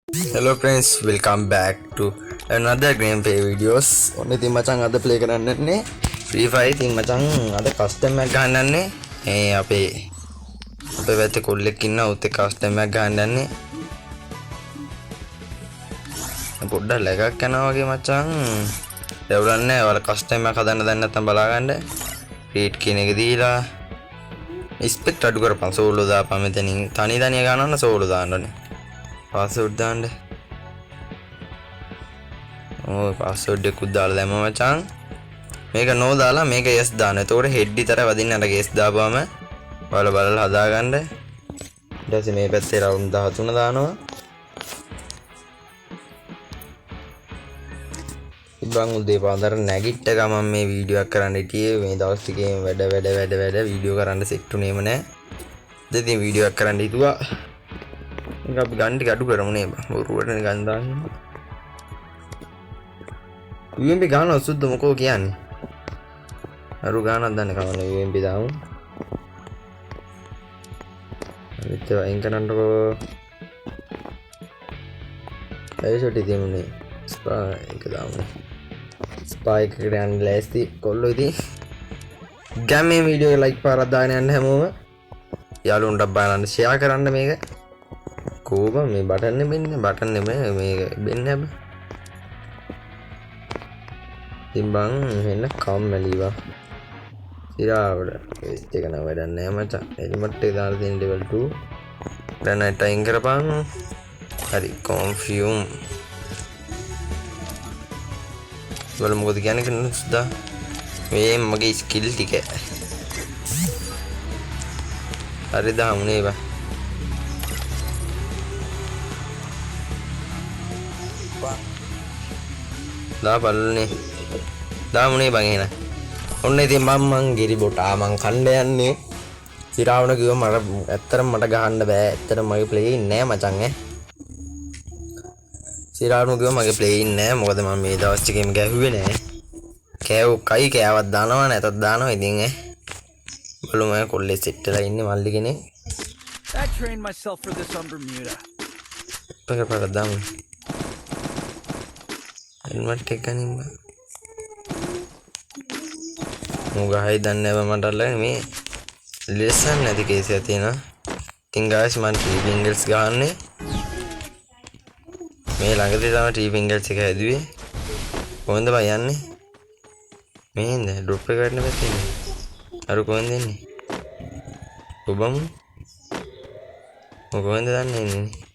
Hello friends, welcome back to another gameplay videos. ඔන්න ඉතින් මචං අද ප්ලේ කරන්නන්නේ Free Fire. ඉතින් මචං අද කස්ටම් එකක් ගහන්නන්නේ. අපේ පැත්තේ කොල්ලෙක් ඉන්නවා. උත් එක්ක කස්ටම් එකක් ගහන්නන්නේ. පොඩ්ඩක් ලැග් එකක් යනවා වගේ මචං. දෙවුලන්නේ ඔයාලා කස්ටම් එකක් හදන්න දැන් නැත්තම් බලා ගන්න. රීඩ් කියන එක දීලා ස්පෙක්ට් අඩු කරපන්. සෝලෝ දාපන් මෙතනින්. තනි ගන්නවන්න සෝලෝ දාන්න ඕනේ. පාස්වර්ඩ් දාන්න. පාස්වර්ඩ් එක උදාලා දැම්ම මචං. මේක නෝ දාලා මේක yes දාන්න. එතකොට හෙඩ් විතර වදින්න අර yes දාපුවම බලලා හදාගන්න. ඊට පස්සේ මේ පැත්තේ රවුන්ඩ් 13 දානවා. ඉබ්බන් උදේ පාන්දර නැගිට්ට ගමන් මේ වීඩියෝ එකක් කරන්න හිටියේ. මේ දවස් ටිකේ වැඩ වීඩියෝ කරන්න සෙට් උනේම නැහැ. ඉතින් වීඩියෝ එකක් කරන්න හිතුවා. ඒක අපි ගන්න ටික අඩු කරමු නේ බං. බොරුවට ගන්න දාන්න. UMP ගන්න සුද්ධ මොකෝ කියන්නේ? අරු ගන්නක් දන්නේ කවන්න UMP දාමු. අනිත් වයින් කරන්නකෝ. ඒසොටි දෙමුනේ. ස්පා එක දාමු. ස්පා එක කරන් ලෑස්ති කොල්ලෝ ඉතින්. ගෑමේ වීඩියෝ එක ලයික් පාරක් දාගෙන යන්න හැමෝම. යාළුවන්ට බලන්න ෂෙයා කරන්න මේක. කෝබ මේ බටන් නෙමෙන්නේ බටන් නෙමෙයි මේක වෙන්නේ හැබ. තිබ්බන් එන්න කම්මැලිවා. ඉරාවඩ වෙස්ට් එක නෑ වැඩක් නෑ මචං. එලිමට් එක දාලා තියෙන level 2. දැන් අයින් කරපන්. හරි confirm. වල මොකද කියන්නේ කියන සුදා. මේ මගේ ස්කිල් ටික. හරි දාමුනේ බා. දාපල්නේ දාමුනේ බං එන. ඔන්න ඉතින් මං ගිරි බොටා මං කණ්ඩ යන්නේ. සිරාවන කිව්ව මට ඇත්තටම මට ගහන්න බෑ. ඇත්තටම මගේ ප්ලේ ඉන්නේ නෑ මචං ඈ. සිරාවන කිව්ව මගේ ප්ලේ ඉන්නේ නෑ. මොකද මම මේ දවස් ටිකේම ගැහුවේ නෑ. කෑවයි කෑවක් දානවා නැතත් දානවා ඉතින් ඈ. බලමු මම කොල්ලේ සෙට් වෙලා ඉන්නේ මල්ලි කෙනෙක්. I trained myself for this on Bermuda. පෙරපර දාමු. හෙල්මට් එක ගනින්න බා. මොගහයි දන්නේ නැව මට මේ ලෙසන් නැති කේසියක් තියෙනවා. ඉතින් ගායිස් මම ටී ෆින්ගර්ස් ගහන්නේ. මේ ළඟදී තමයි ටී ෆින්ගර්ස් එක හැදුවේ. කොහෙන්ද බා යන්නේ? මේෙන්ද ඩ්‍රොප් එක ගන්න පැත්තේ. අර කොහෙන්ද එන්නේ? ඔබමු. කොහෙන්ද දන්නේ ඉන්නේ?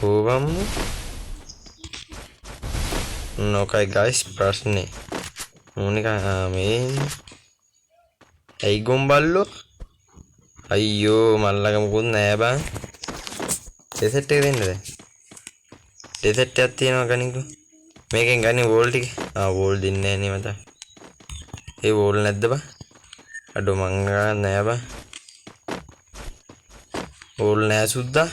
කොබම් නොකයි ගයිස් ප්‍රශ්නේ මොනික මේ ඇයි ගොම්බල්ලෝ අයියෝ මල්ලක මොකුත් නෑ බං ඩෙසර්ට් එක දෙන්නද ඩෙසර්ට් එකක් තියෙනවා ගනිකෝ මේකෙන් ගන්නේ වෝල් ටික වෝල් දෙන්නේ නෑ නේ මට ඒ වෝල් නැද්ද බං අඩෝ මං ගන්න නෑ බං වෝල් නෑ සුද්දා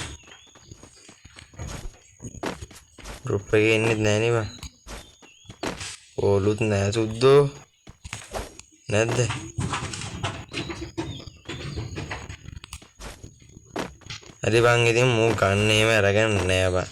ඩ්‍රොප් එකේ ඉන්නෙත් නෑ නේ බං. ඕලුත් නෑ සුද්දෝ. නැද්ද? හරි බං ඉතින් මූ ගන්න එහෙම අරගෙන නෑ බං.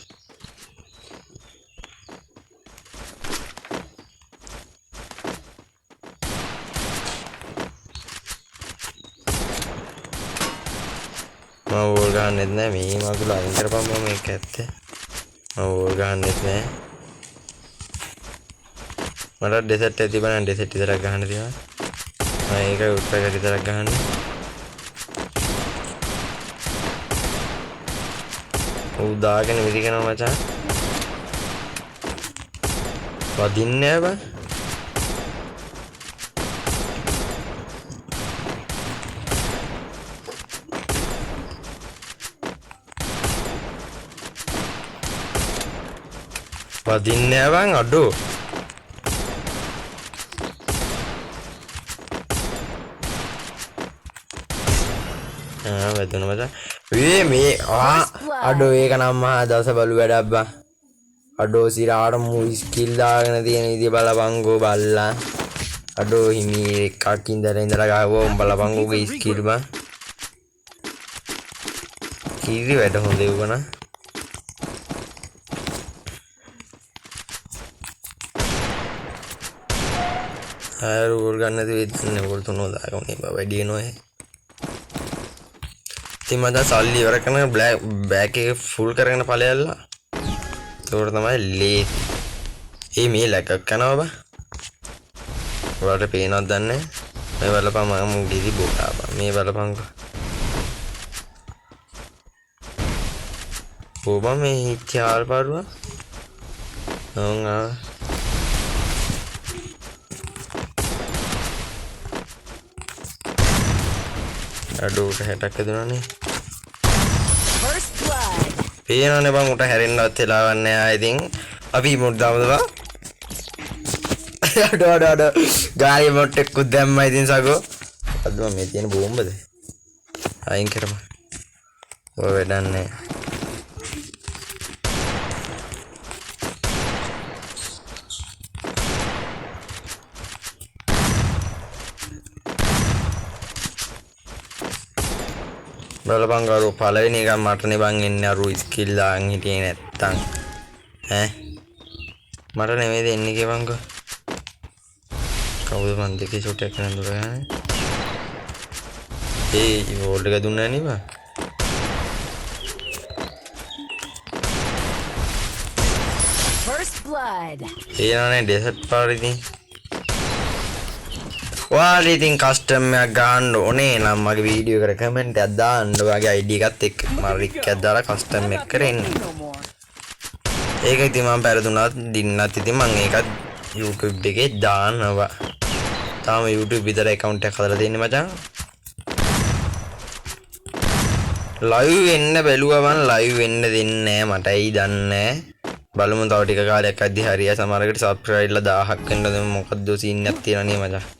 මම ඕල් ගන්නෙත් නෑ මේ මගුල අයින් කරපම් මම මේක ඇත්තේ. ඕල් ගහන්නෙත් නෑ. මට ඩෙසර්ට් එක තිබුණා ඩෙසර්ට් විතරක් ගහන්න තියෙනවා. මම ඒක උත්තර විතරක් ගහන්නේ. ඌ දාගෙන විදිකනවා මචං. වදින්නේ නෑ බං. වදින්නේ නෑ බං අඩෝ. වැදුන මචං. මේ අඩෝ ඒක නම් මහා දවස බලු වැඩක් බං. අඩෝ සිරාට මූ ස්කිල් දාගෙන තියෙන විදිය බලපංගෝ බල්ලා. අඩෝ හිමි එකක් ඉඳලා ගහුවා උඹ බලපංගෝගේ ස්කිල් බං. ඉරි වැඩ හොඳ වුණා ආරුල් ගන්න දෙන්නේ වල තුනෝ දාගන්නේ බා වැඩි නෝ ඉතින් මම සල්ලි ඉවර කරන බෑග් එක ෆුල් කරගෙන ඵලයල්ලා ඒකට තමයි ලේ මේ ලැකක් කරනවා බා ඔයාලට පේනවද දන්නේ මේ බලපන් මම ගිරි බෝටා බා මේ බලපන්කෝ ඕබා මේ හිච්චාල් පාරුවා අඩුවට 60ක් දුනානේ පේනවනේ බං උට හැරෙන්නවත් වෙලාවක් නැහැ ඉතින් අපි මොඩ් දාමුද බා අඩ ගායි මොට් එක්ක දැම්මා ඉතින් සගෝ අද මේ තියෙන බෝම්බද අයින් කරමු ඔය වැඩන්නේ බලපං ගාරු පළවෙනි එක මටනේ බං එන්නේ අරු ස්කිල් දාන් හිටියේ නැත්තම් ඈ මට නෙමෙයි දෙන්නේ කියවංකෝ කවුද මන් දෙකේ ෂොට් එක කරන් දුර ගන්නේ ඒ වෝල්ඩ් එක දුන්නා නේ බා First blood. ඒනනේ ඩෙසර්ට් පාර ඉතින් ඔයාලා ඉතින් කස්ටම් එකක් ගන්න ඕනේ නම් මගේ වීඩියෝ එකට කමෙන්ට් එකක් දාන්න ඔයාගේ ID එකත් එක්ක මම රික් එකක් දාලා කස්ටම් එක කරෙන්න ඒක ඉතින් මම පෙරදුනත් දින්නත් ඉතින් මම ඒකත් YouTube එකේ දානවා තාම YouTube විතර account එකක් හදලා දෙන්නේ මචං live වෙන්න බැලුවා මම live වෙන්න දෙන්නේ නැහැ මට ඇයි දන්නේ බලමු තව ටික කාලයක් අද්දි හරිය සමහරකට subscribe ලා 1000ක් වෙන්න මොකද්ද සීන් එකක් තියෙනවා නේ මචං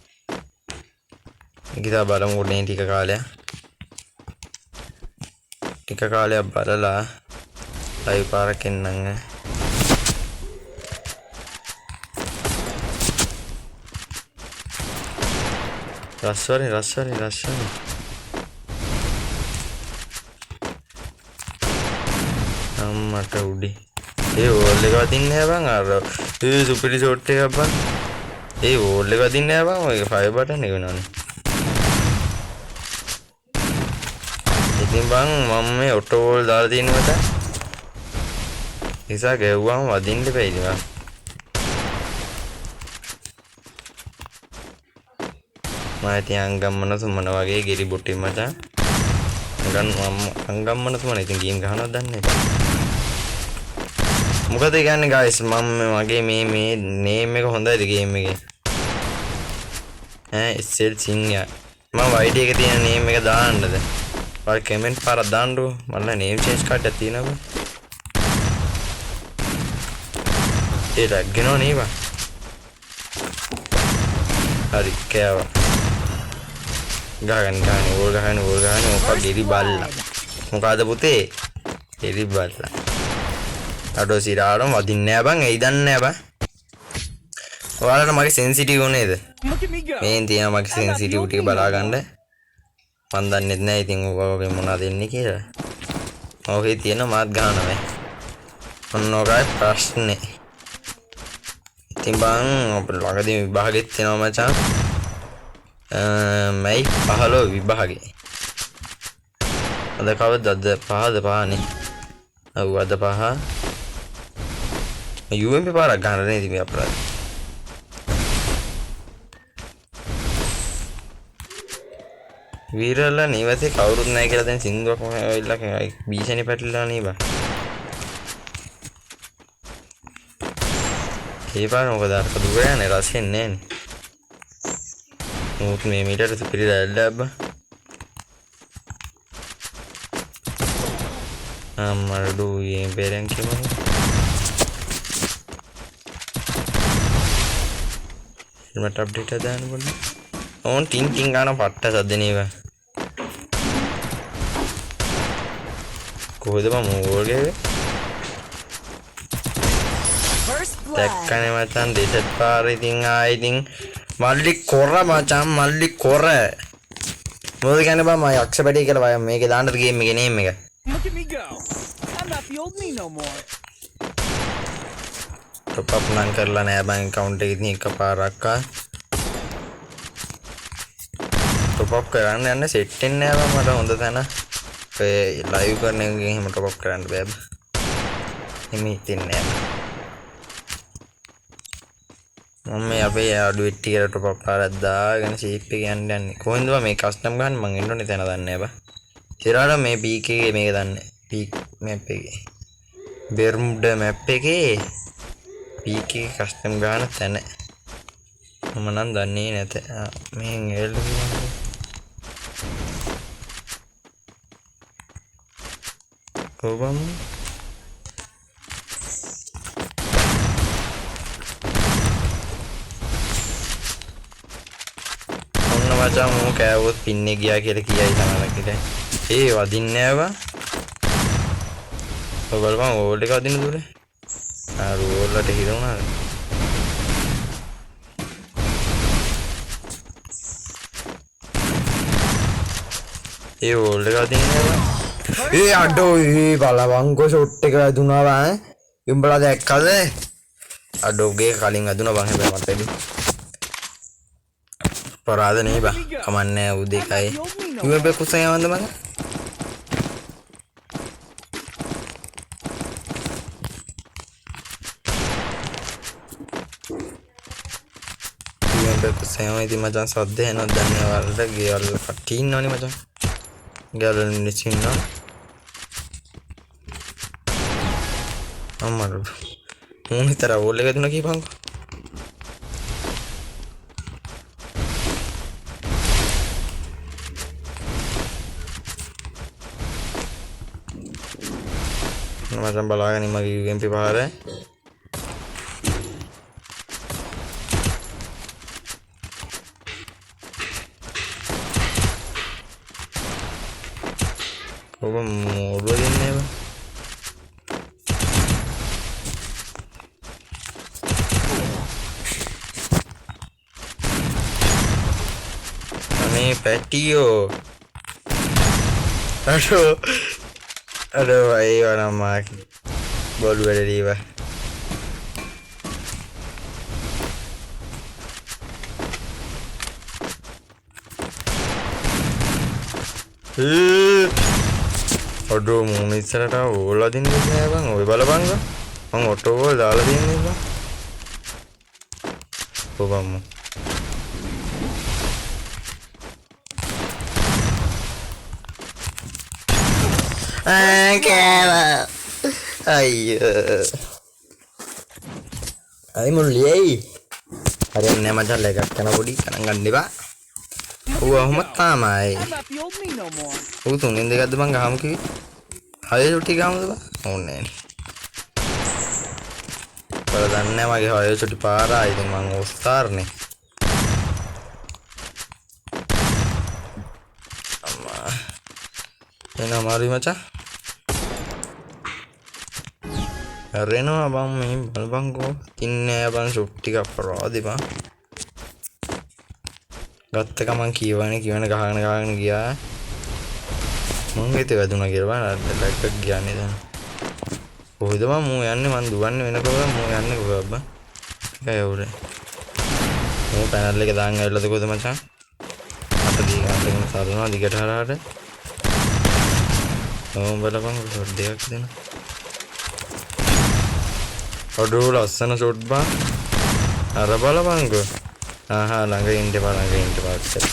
kita barang udah tiga kali ya balalah live parakin nangnya rasanya mata udah boleh katin ya bang arah super short ya bang boleh katin ya bang five button nih gunanya ඉතින් බං මම මේ auto wall දාලා තියෙන මත ඉසා ගෙව්වම වදින්න බැයිද බං මම ඉතින් අංගම්මන සුමන වගේ ගිරි බොටි මචං අංගම්මන සුමන ඉතින් ගේම් ගහනවද දන්නේ මොකද කියන්නේ guys මම මගේ මේ නේම් එක හොඳයිද ගේම් එකේ SL සිංහා මම YD එකේ තියෙන නේම් එක දාන්නද और कमेंट पर दांडो मतलब नेम चेंज कर देती ना वो ये रख गिनो नहीं बा अरे क्या हुआ गाने वो मुका गिरी बाल्ला मुका दे पुते गिरी बाल्ला अडो सिरारो मदिन्ने बंग इधन्ने बा वाला मगे सेंसिटिव होने दे मेन दिया मगे सेंसिटिविटी बला गंडे මන් දන්නේ නැහැ ඉතින් ඔයගොල්ලෝ මොනවද දෙන්නේ කියලා. ඔහේ තියෙන මාත් ගන්නවා. ඔන්න ඔකයි ප්‍රශ්නේ. ඉතින් බං අපේ ළඟදී විභාගෙත් එනවා මචං. මයි 15 විභාගේ. අද කවදද 5ද පහනේ. ඔව් අද 5. UMP පාරක් ගන්න නේද මේ අපරාධ. වීරලා නිවසේ කවුරුත් නැහැ කියලා දැන් සින්දුවක් වෙයිලා බීෂණි පැටලලා නේ බා. ඒ පාර මොකද අර දුර යන්නේ රසෙන් නෑනේ. මොකද මේ මීටර සුපිරි දැල්ලා බා. අම්මඩු යේ බෙරන් කියමු. මට අප්ඩේට් එක දාන්න බලන්න. ඕන් ටින් ගාන පට්ට සද්දනේ බා. කොහෙද මම ඕල්ගේ දැක්කනේ මචං දෙසත් පාර ඉතින් ආයි ඉතින් මල්ලි කොර මචං මල්ලි කොර මොකද කියන්නේ බා මම යක්ෂ පැටිය කියලා මේකේ දාන්නද ගේම් එකේ නේම් එක the old me no more. top up නම් කරලා නෑ බං account එකේ ඉතින් එකපාරක් top up කරන්න යන්න set වෙන්නේ නෑ බං මට හොඳ තැන ඒ live කරන එකකින් එහෙම top up කරන්න බෑ බං එමේ තින්නේ නෑ මම අපේ අඩුවෙට් ටිකට top up කරලා දාගෙන shape එක යන්නේ කොහෙන්ද මේ custom ගන්න මං එන්න ඕනේ තැන දන්නේ නෑ බං ඉතින් මේ PK එකේ මේක දන්නේ peak map එකේ Bermuda map එකේ PK custom ගන්න තැන මම නම් දන්නේ නැත මෙහෙන් එල්ලුවා කොබම් ඔන්න මචං මම කෑවොත් පින්නේ ගියා කියලා කියයි තමයි කිව්වේ ඒ වදින්නේ නෑ බං ඔය බලපන් ඕල් එක වදින්න දුරේ රෝල් වලට හිරුණාද ඒ ඕල් එක වදින්නේ නෑ ඒ අඩෝ ඒ බලවංගෝ ෂොට් එක වැදුනා බං උඹලා දැක්කද අඩෝගේ කලින් වැදුනා බං හැබැයි මට එදි පරාද නේ බං කමන්නේ උදේ කයි UMP කුසය යවන්ද මං සෑම ඉතින් මචං සද්ද එනවා දැන් වලට ගෙවල් කට්ටිය ඉන්නවනේ මචං ගෙවල් මිනිස්සු ඉන්නවා අම්මා මම හිතර ඕල් එක දුන්නා කීපන්කෝ මචං බලාගෙන මගේ UMP පාරේ ඔබ මොඩුව දෙන්නේ බං අනේ පැටියෝ අඩෝ අය වරම්මා බොලු වැඩ දීවා අඩෝ මූණ ඉස්සරට ඕල් අදින්නේ නෑ බං ඔය බලපං මං ඔටෝ වල දාලා තියන්නේ බං කොබම්ම කෑවා අයියෝ අයි මුල්ලියයි හරියන්නේ නෑ මචං ලැගක් කරන පොඩි කණන් ගන්න එපා ඌ අහම තමයි I'm not the old me no more. ඌ තුන්ෙන් දෙකක්ද බං ගහමු කිව්වේ හය චුටි ගහමුද බං ඕනේ නෑනේ බල දන්නේ මගේ හය චුටි පාරා ඉතින් මං ඔස්තාර්නේ අම්මා එන අමාරුයි මචං රෙනවා බං මේ බලපංකෝ තින්නේ බං ෂොට් ටික අපරාදි බං ගත්ත ගමන් කියවනේ ගහගෙන ගියා මං හිතේ වැදුනා කියලා බං ලැක්ක් ගියානේ දැන් කොහෙද මම මූ යන්නේ මං දුවන්නේ වෙනකොට මූ යන්නේ කොහෙද බං එකයි උරේ මූ පැනල් එක දාන් ඇවිල්ලාද කොහෙද මචං අත දීගෙන සරනවා දිගට හරහාට ඕම් බලපං ෂොට් දෙකක් දෙන අඩෝ ලස්සන ෂොට් බං අර බලපංකෝ ආහා ළඟ ඉන්න පස්සේ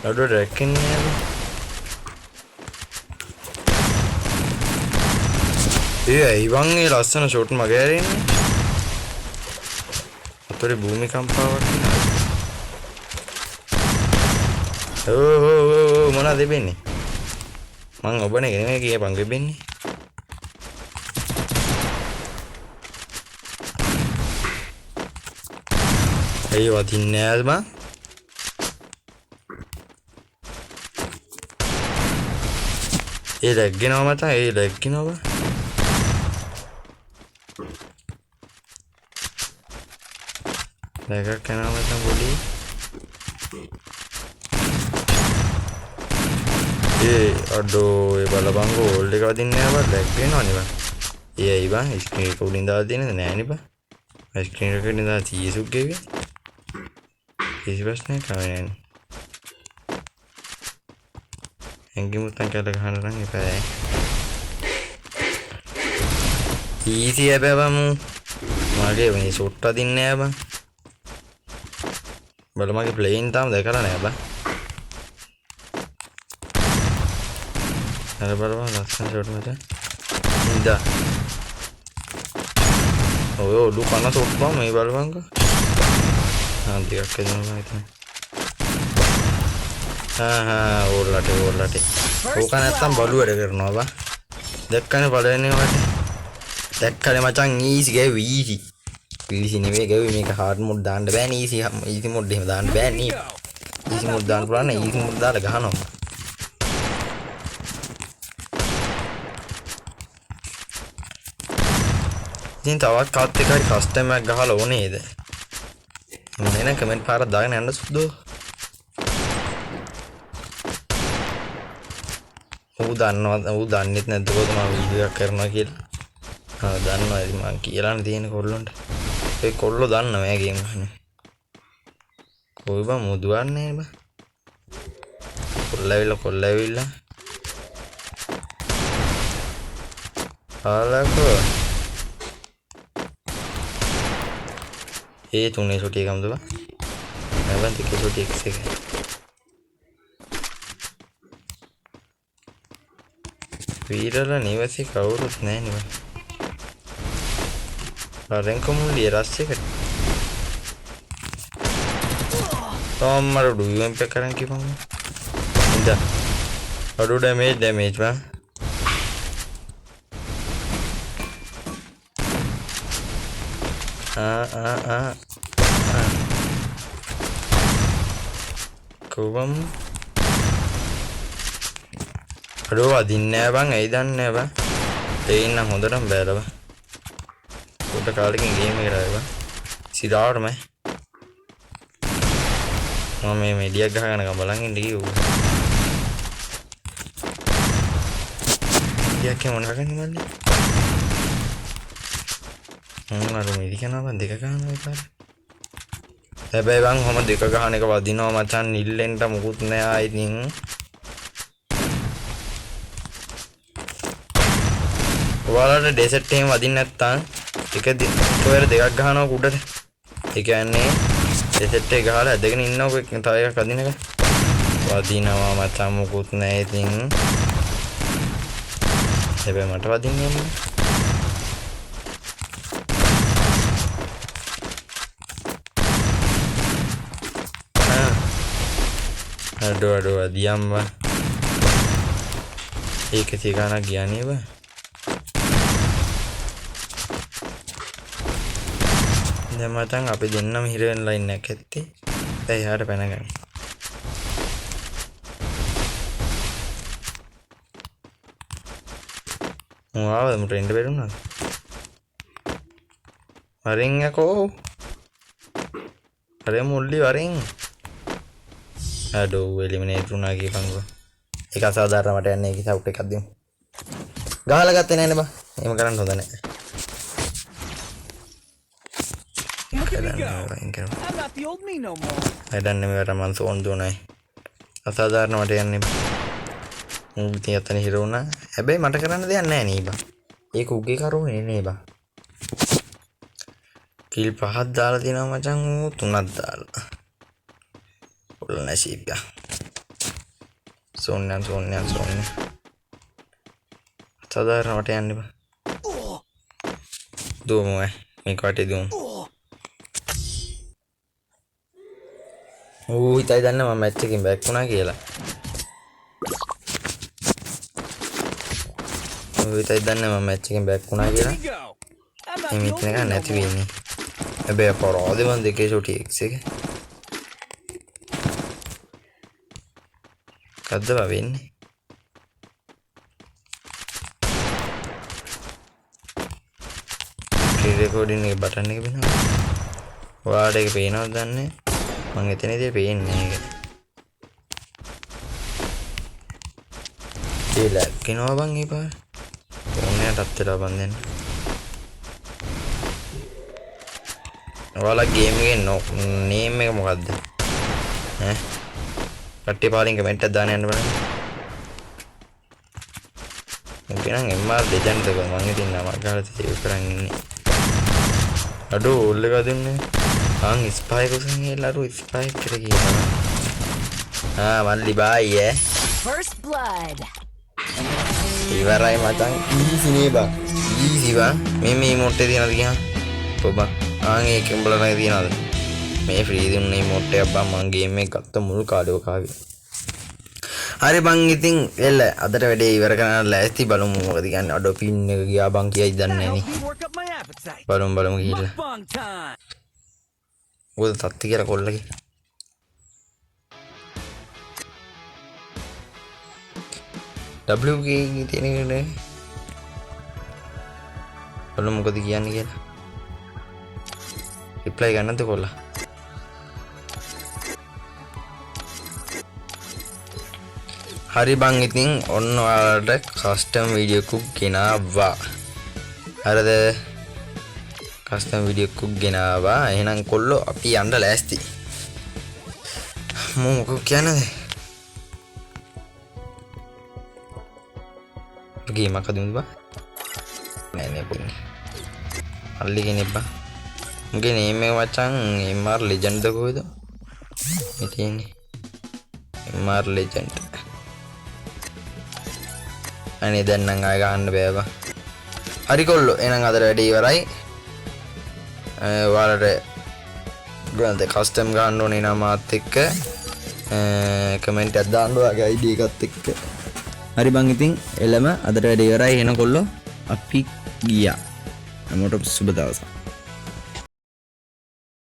අඩෝ දැක්කන්නේ ඒ ඉවන් ඒ ලස්සන ෂොට් මගේ ඇරෙන්නේ අතේ භූමිකම්පාවක් ඕ මොනවද දෙන්නේ මං ඔබනේ නෙමෙයි කියපන් වෙබෙන්නේ ඒ වදින්නේ නෑද බං ඒ ලැග්ගෙනවා මචං ඒ ලැග්ගෙනවා බං ලැගක් කරනවා මචං පොඩි අඩෝ ඒ බලපං ගෝල්ඩ් එක වදින්නේ නැහැ බං ලැග් වෙනවනේ බං. ඒ ඇයි බං ස්ක්‍රීන් එක උඩින් දාලා තියෙනද නෑනේ බං. ස්ක්‍රීන් එක උඩින් දාලා සීසුක් ගෙවි. කිසි ප්‍රශ්නයක් නැහැ නෑනේ. එංගිමුත්තන් කැල ගහන්න නම් එපා. ඊසි හැබැයි බං මගේ මේ ෂොට් අදින්නේ නැහැ බං. බල මගේ ප්ලේන් තාම දැකලා නැහැ බං. අර බලපන් ලස්සන ෂොට් මචං. ඉඳා. ඔය ඔලු කන ෂොට් බං මේ බලපන්කෝ. ටිකක් එදෙනවා හිතන්නේ. ඕල්ලට ඕක නැත්තම් බලු වැඩ කරනවා බා. දැක්කනේ පළවෙනි වට. දැක්කනේ මචං ඊසි ගැවි ඊසි. ඊසි නෙවෙයි ගැවි මේක හાર્ඩ් මොඩ් දාන්න බෑනේ ඊසි මොඩ් එහෙම දාන්න බෑනේ. ඊසි මොඩ් දාන්න පුළුවන් නේ ඊසි මොඩ් දාලා ගහනවා. ඉතින් තවත් කාත් එකයි කස්ටම් එකක් ගහලා ඕනේද? මම කමෙන්ට් පාරක් දාගෙන යන්න සුද්දෝ. ඌ දන්නෙත් නැද්ද කොහොමද මම වීඩියෝ එකක් කරනවා කියලා. දන්නවා ඉතින් මං කියලානේ තියෙන කොල්ලොන්ට. ඒ කොල්ලෝ දන්නවා මෑ ගේම් ගහන්නේ. කොයි බං මුදුවන්නේ බං. කොල්ලවිල්ලා. ආලකෝ. ඒ තුනේ සොටි එකම්ද බං. නැවන් දෙකේ සොටි එක. වීරලා නිවසේ කවුරුත් නැහැ නේ. රෙන්ක මුල්ලිය රස් එකට. තෝම්මර ඩුයුම් එක කරන් කිව්වම. ඉඳා. අඩු ඩැමේජ් බං. කොවම් අඩෝ අදින්නේ නැහැ බං. ඇයි දන්නේ නැහැ බං. ඒ ඉන්න හොඳටම බෑලා බං. පොඩ කාලෙකින් ගේම් එකට ආවා බං. සිරාවටම මම මේ මෙඩියක් ගහගෙන බලන් ඉන්න කිව්වා. මෙඩියක් මොන ගහන්නේ මල්ලි? අර මෙඩික නම දෙක ගන්නවා ඒකාර. හැබැයි බං කොහම දෙක ගහන එක වදිනවා මචං නිල්ලෙන්ට මුකුත් නෑ ආයි ඉතින්. ඔයාලට ඩෙසර්ට් එකෙන් වදින්න නැත්තම් එක ඔයාලා දෙකක් ගහනවා කුඩට. ඒ කියන්නේ ඩෙසර්ට් එක ගහලා ඇදගෙන ඉන්නකො තව එකක් අදින එක. වදිනවා මචං මුකුත් නෑ ඉතින්. හැබැයි මට වදින්නේ නෑ. අඩෝ දියම්ම. ඒක තියගානක් ගියානේ බං. දැන් මචං අපි දෙන්නම හිර වෙන ලයින් එකක් ඇත්තේ. දැන් එහාට පැනගන්න. මොනවද මට එන්න බැරුණාද? වරින් යකෝ. අර මුල්ලි වරින්. අඩෝ එලිමිනේට් වුණා කියපන්කෝ. ඒක අසාධාරණ මට යන්නේ ඒක සවුට් එකක් දෙමු. ගහලා ගත්තේ නෑනේ බං. එහෙම කරන්න හොඳ නෑ. Look at me go. I'm not the old me no more. I don't know where I'm on දුනයි. අසාධාරණ මට යන්නේ. මූ තියතන හිර වුණා. හැබැයි මට කරන්න දෙයක් නෑ නේ බං. ඒක උගේ කරුනේ නේ බං. කිල් 5ක් දාලා දිනවා මචං ඌ 3ක් දාලා. ඔල්ල නැසීබ්ග. සෝන්යන්. අසාධාරණ මට යන්නේ බං. දුවමු මේ කටේ දුවමු. ඌ හිතයි දන්නේ මම මැච් එකකින් බෑක් වුණා කියලා. මේ මෙතන ගන්න නැති වෙන්නේ. හැබැයි පරාදේ මන් දෙකේ ෂොටි එක්ස් එක. කද්ද වෙන්නේ? රෙකෝඩින් එක බටන් එක වෙනවා. ඔයාලට ඒක පේනවද දන්නේ? මම එතනදී පේන්නේ ඒක. කියලා කිනවා බං ඒ පාර ඕනෑටත් වෙලා බන් දෙන්න ඔයාලා ගේම් එකේ නේම් එක මොකද්ද ඈ කට්ටිය පාලින් කමෙන්ට් එකක් දාන්න යන්න බලන්න මගේ නම් MR legend එක මම ඉතින් නම ගාලා සේව් කරන් ඉන්නේ අඩෝ ඕල් එක දුන්නේ ස්පයි කොසන් ගිහලා අර ස්පයි එකට ගියා මල්ලි බයි First blood. ඉවරයි මචං ඊසි නේ බං ඊසි බං මේ මොට්ටේ තියනද ගියා ඔබ ඒකෙන් බලන්න තියනද මේ ෆ්‍රී දුන්නේ මොට්ටේ අබ්බා මං ගේම් එක ගත්ත මුළු කාඩෝ කාවේ හරි බං ඉතින් එල්ල අදට වැඩේ ඉවර කරන්න ලෑස්ති බලමු මොකද කියන්නේ අඩෝ පින් එක ගියා බං කියයි දන්නේ නැහැ නේ බලමු ගිහිල්ලා ඔය තත්ති කියලා කොල්ලගේ WK තියෙන එකට බලමු මොකද කියන්නේ කියලා රිප්ලයි ගන්නද කොල්ලා හරි බං ඉතින් ඔන්න ඔයාලට කස්ටම් වීඩියෝ එකක් ගෙනාවා හරිද කස්ටම් වීඩියෝ එකක් ගෙනාවා එහෙනම් කොල්ලෝ අපි යන්න ලෑස්ති මොකක් කියන්නද ගේමක් හදුමුද බා නෑ පොන්නේ අල්ලි කෙනෙක් බා මගේ නේම් එක මචං MR legend කොහෙද මේ තියෙන්නේ MR legend අනේ දැන් නම් ආය ගන්න බෑ බා හරි කොල්ලෝ එහෙනම් අද වැඩේ ඉවරයි ඔයාලට ගාන්ද කස්ටම් ගන්න ඕනේ නම් මාත් එක්ක කමෙන්ට් එකක් දාන්න ඔයාගේ ID එකත් එක්ක හරි බං ඉතින් එළම අදට වැඩේ ඉවරයි එහෙනම් කොල්ලෝ අපි ගියා හැමෝටම සුබ දවසක්